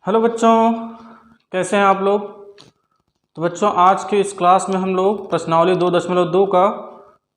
Hello बच्चों, कैसे हैं आप लोग। तो बच्चों, आज के इस क्लास में हम लोग प्रश्नावली 2.2 का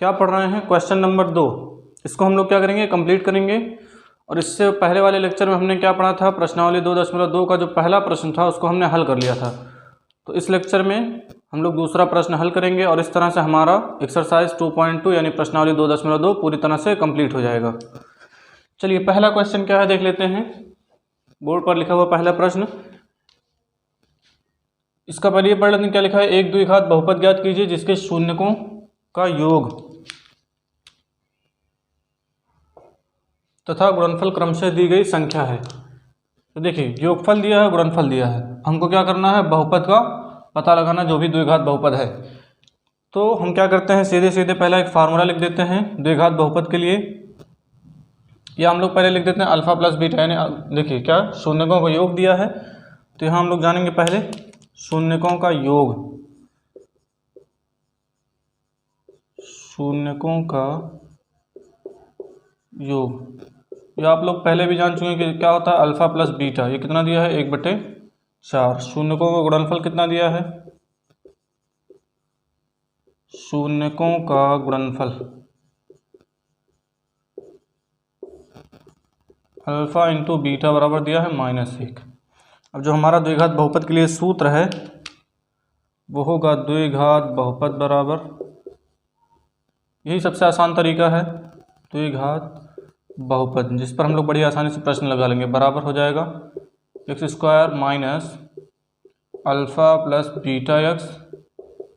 क्या पढ़ रहे हैं, क्वेश्चन नंबर 2। इसको हम लोग क्या करेंगे, कंप्लीट करेंगे। और इससे पहले वाले लेक्चर में हमने क्या पढ़ा था, प्रश्नावली 2.2 का जो पहला प्रश्न था उसको हमने हल कर लिया था। तो इस लेक्चर में हम लोग दूसरा प्रश्न हल करेंगे और इस तरह से हमारा एक्सरसाइज 2.2 यानी प्रश्नावली 2.2 पूरी तरह से कंप्लीट हो जाएगा। चलिए, पहला क्वेश्चन क्या है देख लेते हैं। बोर्ड पर लिखा हुआ पहला प्रश्न, इसका पहले पढ़ लेते हैं क्या लिखा है। एक द्विघात बहुपद ज्ञात कीजिए जिसके शून्यकों का योग तथा गुणनफल क्रमशः दी गई संख्या है। तो देखिए, योगफल दिया है, गुणनफल दिया है, हमको क्या करना है, बहुपद का पता लगाना, जो भी द्विघात बहुपद है। तो हम क्या करते हैं, सीधे सीधे पहला एक फार्मूला लिख देते हैं द्विघात बहुपद के लिए। या हम लोग पहले लिख देते हैं अल्फा प्लस बीटा, यानी देखिए क्या शून्यकों का योग दिया है। तो यहाँ हम लोग जानेंगे पहले शून्यकों का योग, शून्यकों का योग। ये आप लोग पहले भी जान चुके हैं कि क्या होता है, अल्फा प्लस बीटा। ये कितना दिया है, 1/4। शून्यकों का गुणनफल कितना दिया है, शून्यकों का गुणनफल अल्फा इंटू बीटा बराबर दिया है -1। अब जो हमारा द्विघात बहुपद के लिए सूत्र है वो होगा द्विघात बहुपद बराबर, यही सबसे आसान तरीका है, द्विघात बहुपद, जिस पर हम लोग बड़ी आसानी से प्रश्न लगा लेंगे। बराबर हो जाएगा x² minus alpha plus beta x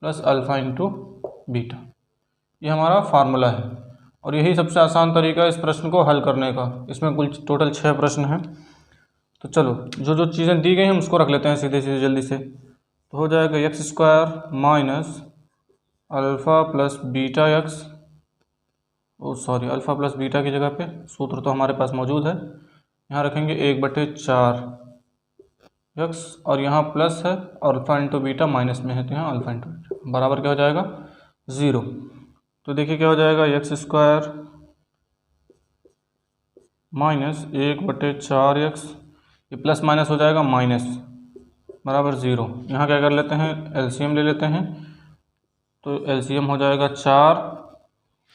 plus alpha into beta. ये हमारा फार्मूला है और यही सबसे आसान तरीका है इस प्रश्न को हल करने का। इसमें कुल टोटल 6 प्रश्न हैं। तो चलो, जो जो चीज़ें दी गई हैं उसको रख लेते हैं सीधे सीधे जल्दी से। तो हो जाएगा x² minus alpha plus beta x, alpha plus beta की जगह पे सूत्र तो हमारे पास मौजूद है, यहाँ रखेंगे 1/4 x और यहाँ प्लस है और अल्फ़ा इंटू बीटा माइनस में है, तो यहाँ अल्फ़ा इंटू बीटा बराबर क्या हो जाएगा, 0। तो देखिए क्या हो जाएगा, x² माइनस 1/4 x, ये प्लस माइनस हो जाएगा माइनस बराबर 0। यहाँ क्या कर लेते हैं, एलसीएम ले लेते हैं। तो एलसीएम हो जाएगा 4।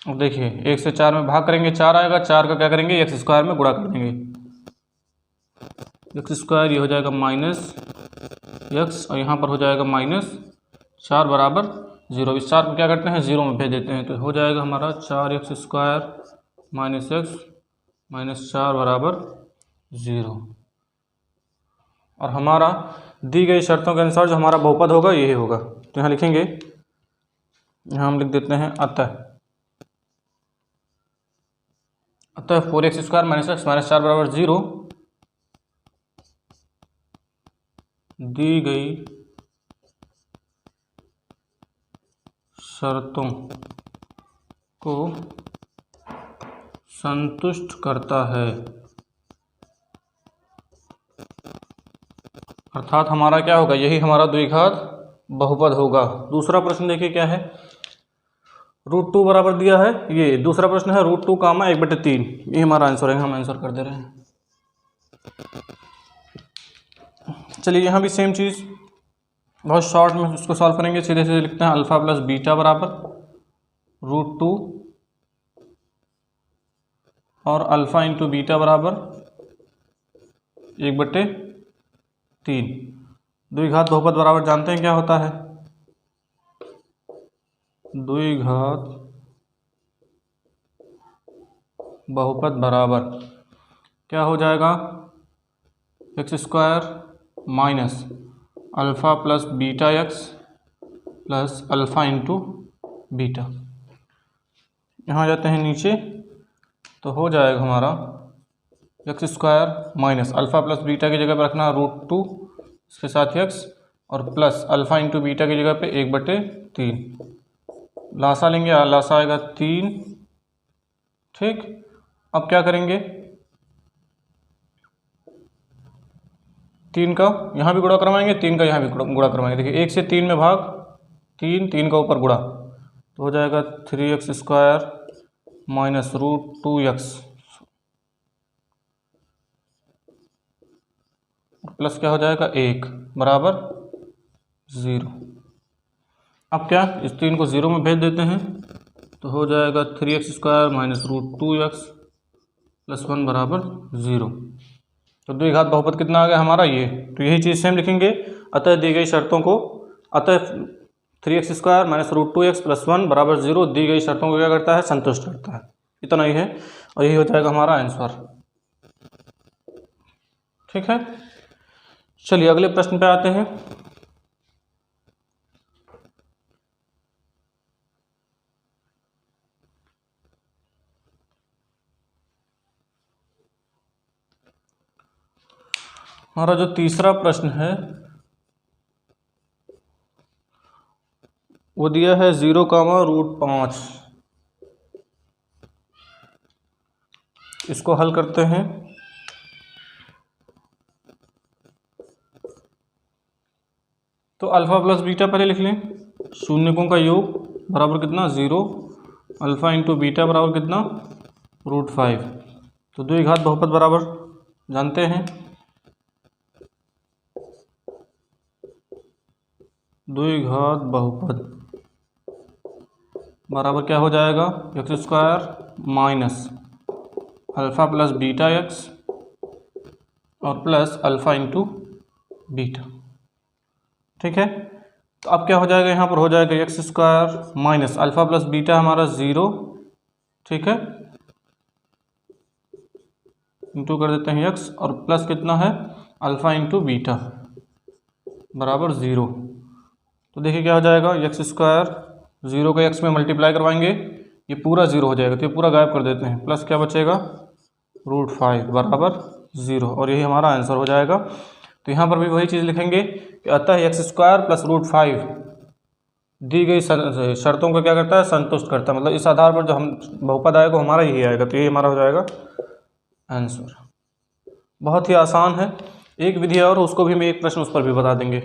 अब देखिए 1 से 4 में भाग करेंगे 4 आएगा, 4 का क्या करेंगे, x² में गुणा कर देंगे। x² ये हो जाएगा -x और यहाँ पर हो जाएगा -4 बराबर 0। इस 4 को क्या करते हैं, 0 में भेज देते हैं। तो हो जाएगा हमारा 4x² माइनस x माइनस 4 बराबर 0। और हमारा दी गई शर्तों के अनुसार जो हमारा बहुपद होगा यही होगा। तो यहाँ लिखेंगे, यहाँ हम लिख देते हैं अतः 4x² माइनस x माइनस 4 बराबर 0 दी गई शर्तों को संतुष्ट करता है। अर्थात हमारा क्या होगा, यही हमारा द्विघात बहुपद होगा। दूसरा प्रश्न देखिए क्या है, √2 बराबर दिया है। ये दूसरा प्रश्न है √2 कामा 1/3, ये हमारा आंसर है, हम आंसर कर दे रहे हैं। चलिए, यहाँ भी सेम चीज़ बहुत शॉर्ट में उसको सॉल्व करेंगे। सीधे सीधे लिखते हैं अल्फ़ा प्लस बीटा बराबर √2 और अल्फ़ा इंटू बीटा बराबर 1/3। द्विघात बहुपद बराबर जानते हैं क्या होता है, द्विघात बहुपद बराबर क्या हो जाएगा, x² minus alpha plus beta x plus alpha into beta. यहाँ जाते हैं नीचे, तो हो जाएगा हमारा x² minus alpha plus beta की जगह पर रखना √2, इसके साथ x और प्लस अल्फ़ा इंटू बीटा की जगह पे 1/3। लासा लेंगे, लासा आएगा 3। ठीक, अब क्या करेंगे, 3 का यहाँ भी गुणा करवाएंगे, 3 का यहाँ भी गुणा करवाएंगे। देखिए 1 से 3 में भाग, 3 का ऊपर गुणा, तो हो जाएगा 3x² माइनस √2x प्लस क्या हो जाएगा 1 बराबर 0। अब क्या, इस 3 को 0 में भेज देते हैं तो हो जाएगा 3x² minus root 2x plus 1 बराबर 0। तो द्विघात बहुपद कितना आ गया हमारा ये, तो यही चीज़ सेम लिखेंगे। अतः दी गई शर्तों को, अतः 3x² minus root 2x plus 1 बराबर 0 दी गई शर्तों को क्या करता है, संतुष्ट करता है। इतना ही है और यही हो जाएगा हमारा आंसर। ठीक है, चलिए अगले प्रश्न पे आते हैं। हमारा जो तीसरा प्रश्न है वो दिया है 0,5। इसको हल करते हैं। तो अल्फ़ा प्लस बीटा पहले लिख लें। शून्यकों का योग बराबर कितना 0, अल्फ़ा इंटू बीटा बराबर कितना √5। तो द्विघात बहुपद बराबर जानते हैं, द्विघात बहुपद बराबर क्या हो जाएगा, x² minus alpha plus beta x और प्लस अल्फ़ा इंटू बीटा। ठीक है, तो अब क्या हो जाएगा, यहाँ पर हो जाएगा x² minus alpha plus beta हमारा 0, ठीक है, इंटू कर देते हैं x और प्लस कितना है अल्फ़ा इंटू बीटा बराबर 0। तो देखिए क्या हो जाएगा, x² 0 को x में मल्टीप्लाई करवाएंगे ये पूरा 0 हो जाएगा, तो ये पूरा गायब कर देते हैं, प्लस क्या बचेगा √5 बराबर 0 और यही हमारा आंसर हो जाएगा। तो यहाँ पर भी वही चीज़ लिखेंगे कि अतः x² प्लस √5 दी गई शर्तों को क्या करता है, संतुष्ट करता है। मतलब इस आधार पर जो हम बहुपद आएगा हमारा यही आएगा, तो यही हमारा हो जाएगा आंसर। बहुत ही आसान है, एक विधि और उसको भी मैं एक प्रश्न उस पर भी बता देंगे।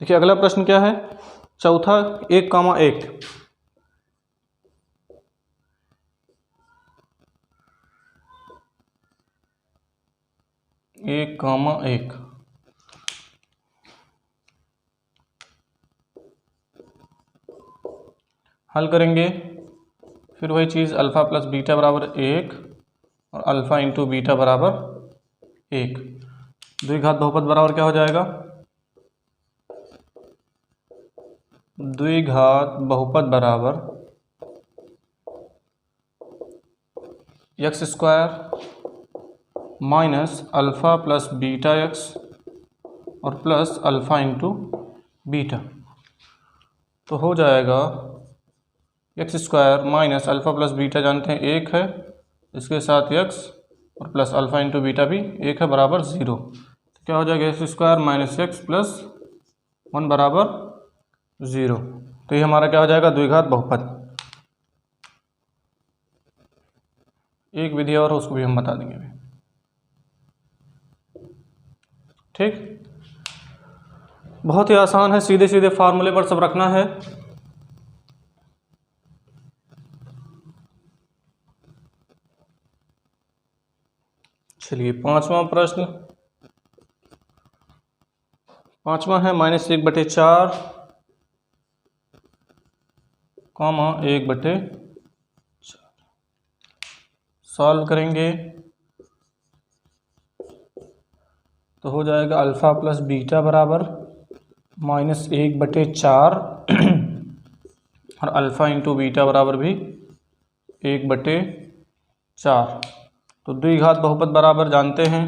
देखिए अगला प्रश्न क्या है, चौथा 1,1। एक कामा एक, हल करेंगे फिर वही चीज़, अल्फ़ा प्लस बीटा बराबर 1 और अल्फ़ा इंटू बीटा बराबर 1। द्विघात बहुपद बराबर क्या हो जाएगा, द्विघात बहुपद बराबर x² minus alpha plus beta x और प्लस अल्फ़ा इंटू बीटा। तो हो जाएगा x² minus alpha plus beta जानते हैं 1 है, इसके साथ x और प्लस अल्फ़ा इंटू बीटा भी 1 है बराबर 0। तो क्या हो जाएगा x² माइनस x प्लस 1 बराबर 0। तो ये हमारा क्या हो जाएगा, द्विघात बहुपद। एक विधि और उसको भी हम बता देंगे अभी। ठीक, बहुत ही आसान है, सीधे सीधे फार्मूले पर सब रखना है। चलिए पांचवा प्रश्न, पांचवा है -1/4 कामा 1/4। सॉल्व करेंगे तो हो जाएगा अल्फ़ा प्लस बीटा बराबर -1/4 और अल्फ़ा इंटू बीटा बराबर भी 1/4। तो द्विघात बहुपद बराबर जानते हैं,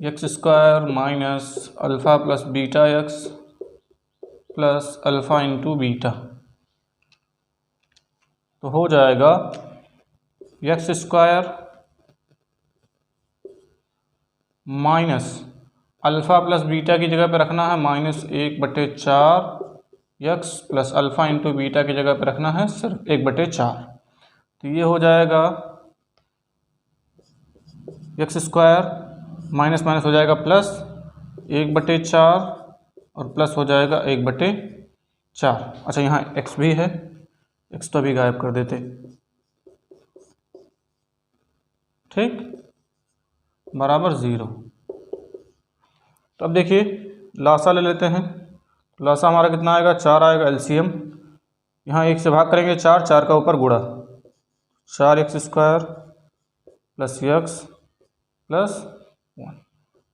x² minus alpha plus beta x plus alpha into beta. तो हो जाएगा x² minus alpha plus beta की जगह पे रखना है -1/4 x plus alpha into beta की जगह पे रखना है सिर्फ 1/4। तो ये हो जाएगा x² माइनस माइनस हो जाएगा प्लस 1/4 और प्लस हो जाएगा 1/4। अच्छा यहाँ x भी है, x तो अभी गायब कर देते, ठीक, बराबर 0। तो अब देखिए लासा ले लेते हैं। लासा हमारा कितना आएगा, 4 आएगा एलसीएम। यहाँ 1 से भाग करेंगे 4, 4 का ऊपर गुणा, 4x² प्लस x प्लस 1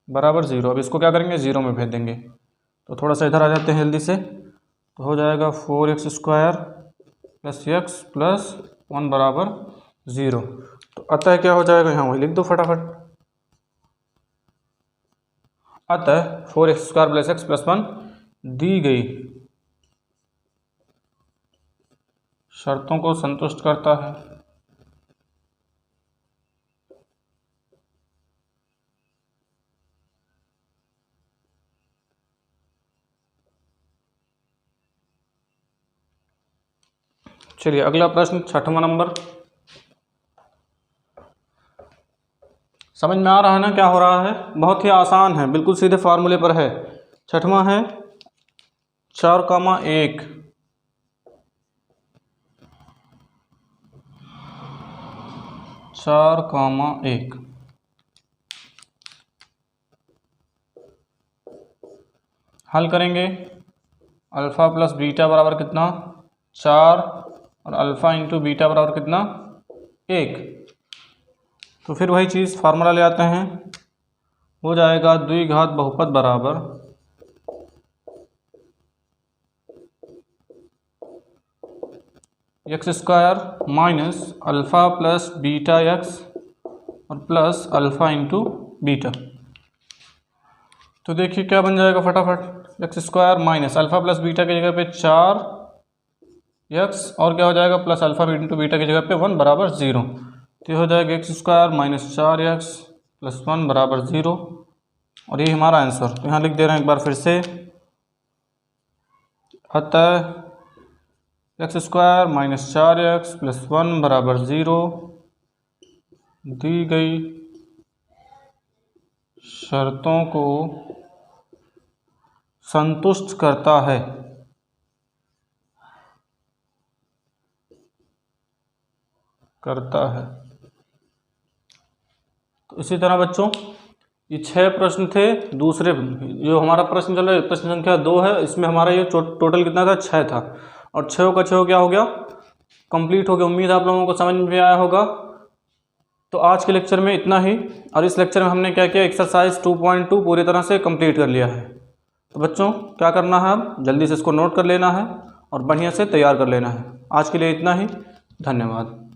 बराबर 0। अब इसको क्या करेंगे, 0 में भेज देंगे। तो थोड़ा सा इधर आ जाते हैं जल्दी से, तो हो जाएगा 4x² प्लस x प्लस 1 बराबर 0। तो अतः क्या हो जाएगा, यहाँ वही लिख दो फटाफट। अतः 4x² प्लस x प्लस 1 दी गई शर्तों को संतुष्ट करता है। चलिए अगला प्रश्न 6वां नंबर। समझ में आ रहा है ना क्या हो रहा है, बहुत ही आसान है, बिल्कुल सीधे फार्मूले पर है। 6वां है 4,1 4,1 हल करेंगे। अल्फ़ा प्लस बीटा बराबर कितना, 4, और अल्फ़ा इंटू बीटा बराबर कितना, 1। तो फिर वही चीज़ फार्मूला ले आते हैं, हो जाएगा द्विघात बहुपद बराबर x² minus alpha plus beta x और प्लस अल्फ़ा इंटू बीटा। तो देखिए क्या बन जाएगा फटाफट, x² minus alpha plus beta की जगह पे 4x और क्या हो जाएगा प्लस अल्फ़ा इंटू बीटा की जगह पे 1 बराबर 0। तो हो जाएगा x² माइनस 4x प्लस 1 बराबर 0, और ये हमारा आंसर। तो यहाँ लिख दे रहे हैं एक बार फिर से, अतः x² माइनस 4x प्लस 1 बराबर 0 दी गई शर्तों को संतुष्ट करता है। तो इसी तरह बच्चों ये 6 प्रश्न थे। दूसरे जो हमारा प्रश्न चल रहा है, प्रश्न संख्या 2 है, इसमें हमारा ये टोटल कितना था, 6 था, और 6 का 6 क्या हो गया, कंप्लीट हो गया। उम्मीद आप लोगों को समझ में आया होगा। तो आज के लेक्चर में इतना ही, और इस लेक्चर में हमने क्या किया, एक्सरसाइज 2.2 पूरी तरह से कंप्लीट कर लिया है। तो बच्चों क्या करना है, अब जल्दी से इसको नोट कर लेना है और बढ़िया से तैयार कर लेना है। आज के लिए इतना ही, धन्यवाद।